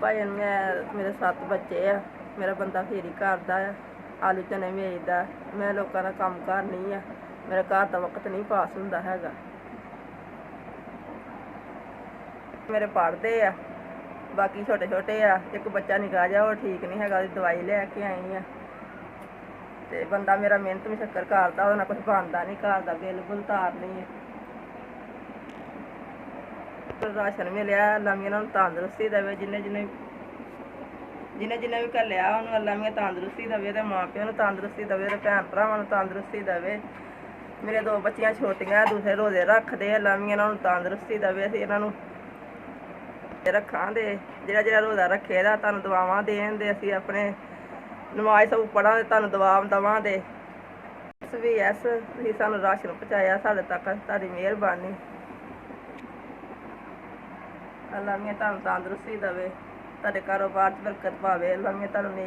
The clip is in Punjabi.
ਭਾਈ ਮੇਰੇ 7 ਬੱਚੇ ਆ। ਮੇਰਾ ਬੰਦਾ ਫੇਰੀ ਕਰਦਾ ਆ, ਆਲੂ ਚਨੇ ਵੇਚਦਾ। ਮੈਂ ਲੋਕਾਂ ਦਾ ਕੰਮ ਕਰਨੀ ਆ, ਮੇਰੇ ਘਰ ਦਾ ਵਕਤ ਨਹੀਂ ਪਾਸ ਹੁੰਦਾ ਹੈਗਾ। ਮੇਰੇ ਪੜ੍ਹਦੇ ਆ, ਬਾਕੀ ਛੋਟੇ ਛੋਟੇ ਆ। ਇੱਕ ਬੱਚਾ ਨਿੱਕਾ ਜਿਹਾ, ਉਹ ਠੀਕ ਨਹੀਂ ਹੈਗਾ, ਉਹਦੀ ਦਵਾਈ ਲੈ ਕੇ ਆਈ ਆ। ਤੇ ਬੰਦਾ ਮੇਰਾ ਮਿਹਨਤ ਮੁਸ਼ੱਕਰ ਕਰਦਾ, ਉਹਦੇ ਨਾਲ ਕੁਛ ਬਣਦਾ ਨਹੀਂ, ਘਰ ਦਾ ਬਿੱਲ ਬੁੱਲ ਤਾਰਨੀ ਹੈ। ਰਾਸ਼ਨ ਮਿਲਿਆ, ਅੱਲਾ ਮੀਆਂ ਨੂੰ ਤੰਦਰੁਸਤੀ ਦੇਵੇ। ਜਿਹਨੇ ਵੀ ਘੱਲਿਆ ਉਹਨੂੰ ਅੱਲਾ ਮੀਆਂ ਤੰਦਰੁਸਤੀ ਦੇਵੇ, ਤੇ ਮਾਂ ਪਿਓ ਨੂੰ ਤੰਦਰੁਸਤੀ ਦੇਵੇ, ਤੇ ਭੈਣ ਭਰਾਵਾਂ ਨੂੰ ਤੰਦਰੁਸਤੀ ਦੇਵੇ। ਮੇਰੇ 2 ਬੱਚੀਆਂ ਛੋਟੀਆਂ, ਦੂਸਰੇ ਰੋਜ਼ੇ ਰੱਖਦੇ। ਅੱਲਾ ਮੀਆਂ ਇਹਨਾਂ ਨੂੰ ਤੰਦਰੁਸਤੀ ਦੇਵੇ। ਅਸੀਂ ਇਹਨਾਂ ਨੂੰ ਰੱਖਾਂ ਦੇ, ਜਿਹੜਾ ਰੋਜ਼ਾ ਰੱਖੇ ਦਾ, ਤੁਹਾਨੂੰ ਦੁਆਵਾਂ ਦੇਣ ਦੇ। ਅਸੀਂ ਆਪਣੇ ਨਮਾਜ਼ ਸਭ ਪੜ੍ਹਾਂਗੇ, ਤੁਹਾਨੂੰ ਦੁਆ ਦੇਵਾਂਗੇ। ਤੁਸੀਂ ਸਾਨੂੰ ਰਾਸ਼ਨ ਪਹੁੰਚਾਇਆ ਸਾਡੇ ਤੱਕ, ਤੁਹਾਡੀ ਮਿਹਰਬਾਨੀ। ਅੱਲਾ ਮੀਆਂ ਤੁਹਾਨੂੰ ਤੰਦਰੁਸਤੀ ਦੇਵੇ, ਤੁਹਾਡੇ ਕਾਰੋਬਾਰ 'ਚ ਬਰਕਤ ਪਾਵੇ। ਅੱਲਾ ਮੀਆਂ ਤੁਹਾਨੂੰ